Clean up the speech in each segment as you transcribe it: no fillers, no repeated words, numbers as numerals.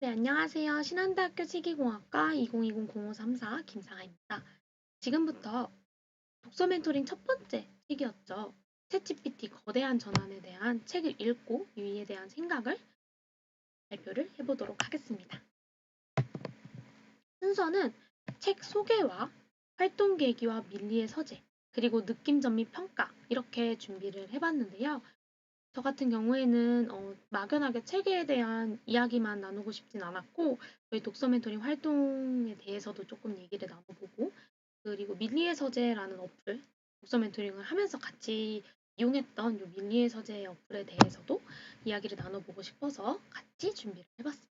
네, 안녕하세요. 신한대학교 치기공학과 2020-0534 김상아입니다. 지금부터 독서 멘토링 첫 번째 책이었죠. 챗GPT 거대한 전환에 대한 책을 읽고 유의에 대한 생각을 발표를 해보도록 하겠습니다. 순서는 책 소개와 활동 계기와 밀리의 서재, 그리고 느낌점 및 평가 이렇게 준비를 해봤는데요. 저 같은 경우에는 막연하게 책에 대한 이야기만 나누고 싶진 않았고 저희 독서 멘토링 활동에 대해서도 조금 얘기를 나눠보고 그리고 밀리의 서재라는 어플 독서 멘토링을 하면서 같이 이용했던 이 밀리의 서재 어플에 대해서도 이야기를 나눠보고 싶어서 같이 준비를 해봤습니다.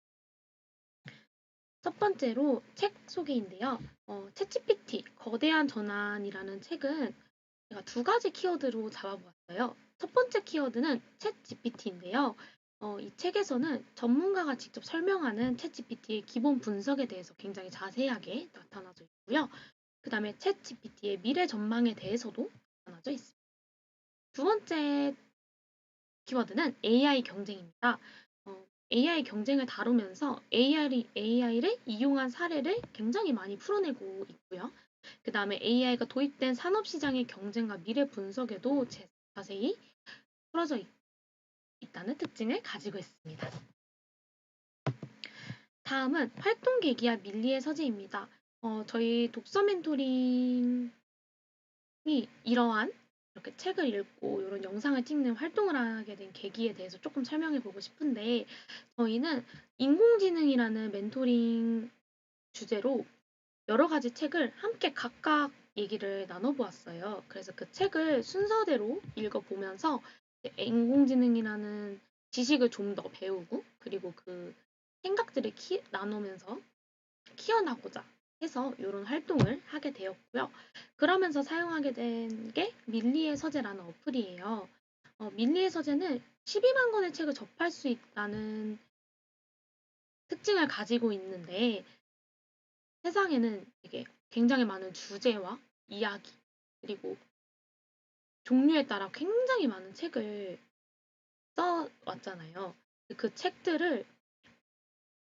첫 번째로 책 소개인데요. 챗GPT 거대한 전환이라는 책은 제가 두 가지 키워드로 잡아보았어요. 첫 번째 키워드는 챗GPT인데요. 이 책에서는 전문가가 직접 설명하는 챗GPT의 기본 분석에 대해서 굉장히 자세하게 나타나져 있고요. 그 다음에 챗GPT의 미래 전망에 대해서도 나타나져 있습니다. 두 번째 키워드는 AI 경쟁입니다. AI 경쟁을 다루면서 AI를 이용한 사례를 굉장히 많이 풀어내고 있고요. 그 다음에 AI가 도입된 산업시장의 경쟁과 미래 분석에도 자세히 풀어져 있다는 특징을 가지고 있습니다. 다음은 활동 계기와 밀리의 서재입니다. 저희 독서 멘토링이 이러한 이렇게 책을 읽고 이런 영상을 찍는 활동을 하게 된 계기에 대해서 조금 설명해 보고 싶은데 저희는 인공지능이라는 멘토링 주제로 여러 가지 책을 함께 각각 얘기를 나눠보았어요. 그래서 그 책을 순서대로 읽어보면서 인공지능이라는 지식을 좀 더 배우고 그리고 그 생각들을 나누면서 키워나고자 해서 이런 활동을 하게 되었고요. 그러면서 사용하게 된 게 밀리의 서재라는 어플이에요. 밀리의 서재는 12만 권의 책을 접할 수 있다는 특징을 가지고 있는데 세상에는 되게 굉장히 많은 주제와 이야기 그리고 종류에 따라 굉장히 많은 책을 써왔잖아요. 그 책들을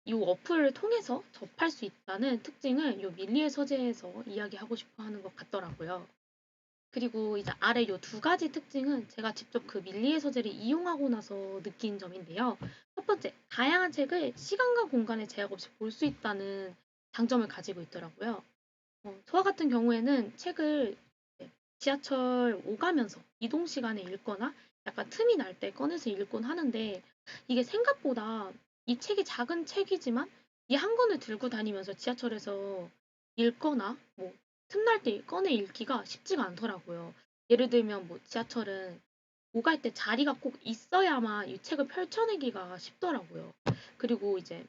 이 어플을 통해서 접할 수 있다는 특징을 이 밀리의 서재에서 이야기하고 싶어 하는 것 같더라고요. 그리고 이제 아래 이 두 가지 특징은 제가 직접 그 밀리의 서재를 이용하고 나서 느낀 점인데요. 첫 번째, 다양한 책을 시간과 공간의 제약 없이 볼 수 있다는 장점을 가지고 있더라고요. 저와 같은 경우에는 책을 지하철 오가면서 이동 시간에 읽거나 약간 틈이 날 때 꺼내서 읽곤 하는데 이게 생각보다 이 책이 작은 책이지만 이 한 권을 들고 다니면서 지하철에서 읽거나 뭐 틈날 때 꺼내 읽기가 쉽지가 않더라고요. 예를 들면 뭐 지하철은 오갈 때 자리가 꼭 있어야만 이 책을 펼쳐내기가 쉽더라고요. 그리고 이제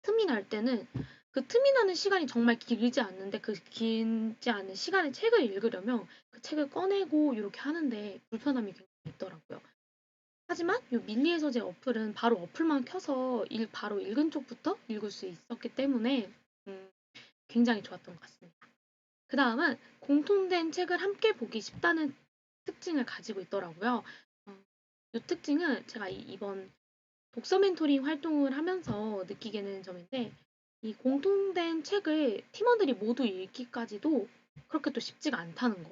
틈이 날 때는 그 틈이 나는 시간이 정말 길지 않는데 그 길지 않은 시간에 책을 읽으려면 그 책을 꺼내고 이렇게 하는데 불편함이 굉장히 있더라고요. 하지만 이 밀리의 서재 어플은 바로 어플만 켜서 바로 읽은 쪽부터 읽을 수 있었기 때문에 굉장히 좋았던 것 같습니다. 그 다음은 공통된 책을 함께 보기 쉽다는 특징을 가지고 있더라고요. 이 특징은 제가 이번 독서 멘토링 활동을 하면서 느끼게 되는 점인데 이 공통된 책을 팀원들이 모두 읽기까지도 그렇게 또 쉽지가 않다는 거.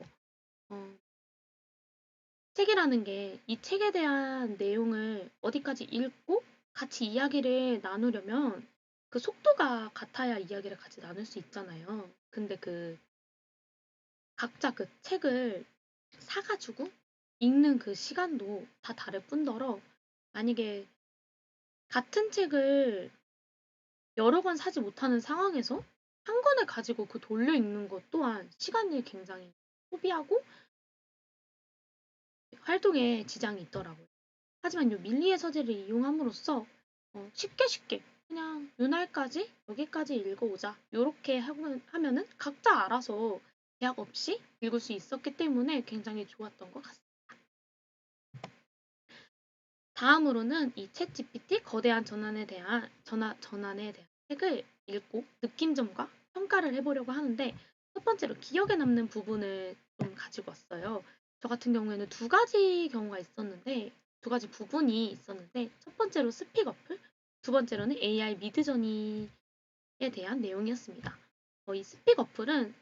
어, 책이라는 게 이 책에 대한 내용을 어디까지 읽고 같이 이야기를 나누려면 그 속도가 같아야 이야기를 같이 나눌 수 있잖아요. 근데 그 각자 그 책을 사가지고 읽는 그 시간도 다 다를 뿐더러 만약에 같은 책을 여러 권 사지 못하는 상황에서 한 권을 가지고 그 돌려 읽는 것 또한 시간을 굉장히 소비하고 활동에 지장이 있더라고요. 하지만 이 밀리의 서재를 이용함으로써 쉽게 그냥 요날까지 여기까지 읽어오자 요렇게 하면은 각자 알아서 제약 없이 읽을 수 있었기 때문에 굉장히 좋았던 것 같습니다. 다음으로는 이 챗GPT 거대한 전환에 대한 책을 읽고 느낀점과 평가를 해보려고 하는데 첫 번째로 기억에 남는 부분을 좀 가지고 왔어요. 저 같은 경우에는 두 가지 경우가 있었는데 두 가지 부분이 있었는데 첫 번째로 스픽 어플, 두 번째로는 AI 미드저니에 대한 내용이었습니다. 이 스픽 어플은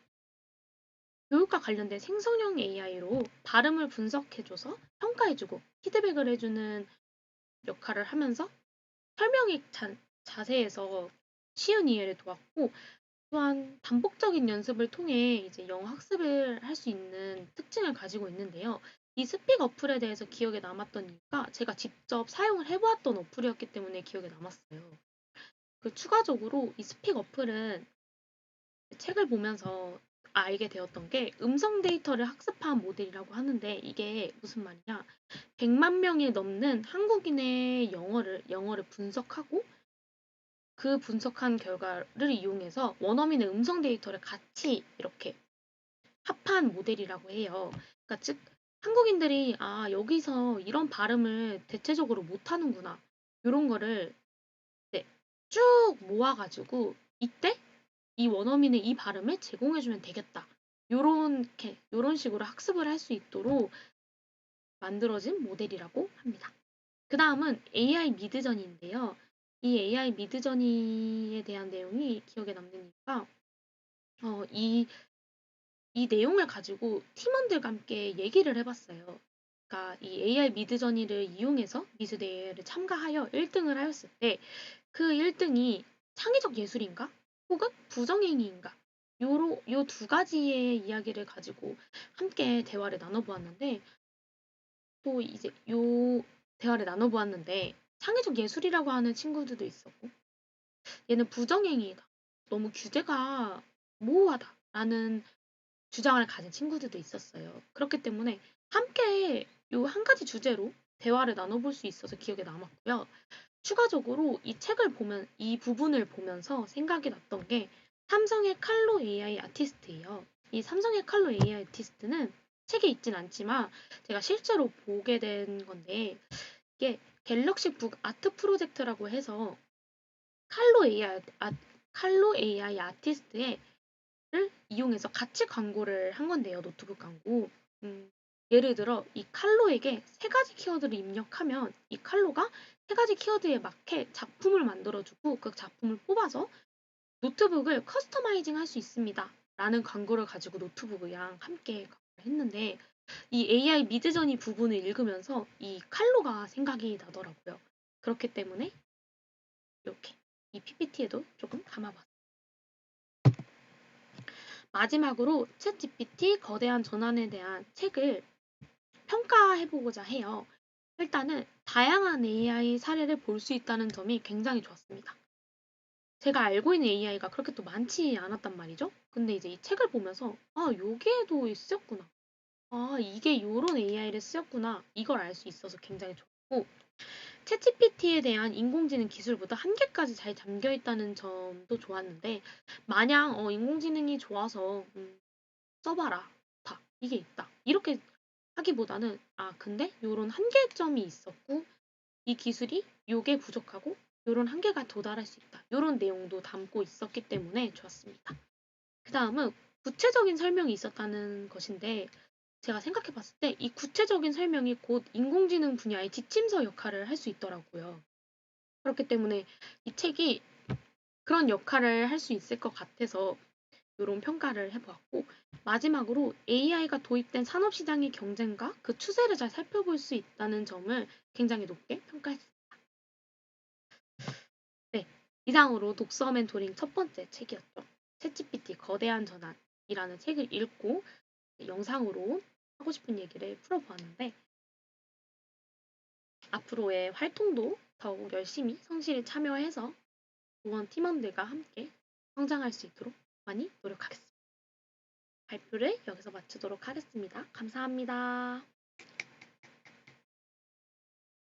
교육과 관련된 생성형 AI로 발음을 분석해줘서 평가해주고 피드백을 해주는 역할을 하면서 설명의 자세에서 쉬운 이해를 도왔고, 또한 반복적인 연습을 통해 이제 영어 학습을 할 수 있는 특징을 가지고 있는데요. 이 스픽 어플에 대해서 기억에 남았던 이유가 제가 직접 사용을 해보았던 어플이었기 때문에 기억에 남았어요. 추가적으로 이 스픽 어플은 책을 보면서 알게 되었던 게 음성 데이터를 학습한 모델이라고 하는데, 이게 무슨 말이냐? 100만 명이 넘는 한국인의 영어를 분석하고 그 분석한 결과를 이용해서 원어민의 음성 데이터를 같이 이렇게 합한 모델이라고 해요. 그러니까 즉 한국인들이 여기서 이런 발음을 대체적으로 못하는구나, 이런 거를 네, 쭉 모아가지고 이때 이 원어민의 이 발음을 제공해주면 되겠다, 요런 식으로 학습을 할 수 있도록 만들어진 모델이라고 합니다. 그 다음은 AI 미드저니인데요. 이 AI 미드저니에 대한 내용이 기억에 남는 이유가 이 내용을 가지고 팀원들과 함께 얘기를 해봤어요. 그러니까 이 AI 미드저니를 이용해서 미스 대회를 참가하여 1등을 하였을 때 그 1등이 창의적 예술인가? 혹은 부정행위인가? 요 두 가지의 이야기를 가지고 함께 대화를 나눠보았는데, 또 이제 요 대화를 나눠보았는데 창의적 예술이라고 하는 친구들도 있었고, 얘는 부정행위다, 너무 규제가 모호하다라는 주장을 가진 친구들도 있었어요. 그렇기 때문에 함께 요 한 가지 주제로 대화를 나눠볼 수 있어서 기억에 남았고요. 추가적으로 이 부분을 보면서 생각이 났던 게 삼성의 칼로 AI 아티스트예요. 이 삼성의 칼로 AI 아티스트는 책에 있진 않지만 제가 실제로 보게 된 건데, 이게 갤럭시 북 아트 프로젝트라고 해서 칼로 AI 아티스트를 이용해서 같이 광고를 한 건데요. 노트북 광고. 예를 들어 이 칼로에게 세 가지 키워드를 입력하면 이 칼로가 세 가지 키워드에 맞게 작품을 만들어주고 그 작품을 뽑아서 노트북을 커스터마이징 할 수 있습니다, 라는 광고를 가지고 노트북이랑 함께 광고를 했는데, 이 AI 미드저니 부분을 읽으면서 이 칼로가 생각이 나더라고요. 그렇기 때문에 이렇게 이 PPT에도 조금 담아봤어요. 마지막으로 챗GPT 거대한 전환에 대한 책을 평가해보고자 해요. 일단은 다양한 AI 사례를 볼 수 있다는 점이 굉장히 좋았습니다. 제가 알고 있는 AI가 그렇게 또 많지 않았단 말이죠. 근데 이제 이 책을 보면서 여기에도 쓰였구나, 이게 요런 AI를 쓰였구나, 이걸 알 수 있어서 굉장히 좋고, 챗GPT에 대한 인공지능 기술보다 한계까지 잘 잠겨 있다는 점도 좋았는데, 마냥 인공지능이 좋아서 써봐라, 다 이게 있다, 이렇게 하기보다는 근데 요런 한계점이 있었고 이 기술이 요게 부족하고 요런 한계가 도달할 수 있다, 요런 내용도 담고 있었기 때문에 좋았습니다. 그 다음은 구체적인 설명이 있었다는 것인데, 제가 생각해 봤을 때 이 구체적인 설명이 곧 인공지능 분야의 지침서 역할을 할 수 있더라고요. 그렇기 때문에 이 책이 그런 역할을 할 수 있을 것 같아서 이런 평가를 해보았고, 마지막으로 AI가 도입된 산업시장의 경쟁과 그 추세를 잘 살펴볼 수 있다는 점을 굉장히 높게 평가했습니다. 네, 이상으로 독서 멘토링 첫 번째 책이었죠. 챗GPT 거대한 전환이라는 책을 읽고 영상으로 하고 싶은 얘기를 풀어보았는데, 앞으로의 활동도 더욱 열심히 성실히 참여해서 조원 팀원들과 함께 성장할 수 있도록 많이 노력하겠습니다. 발표를 여기서 마치도록 하겠습니다. 감사합니다.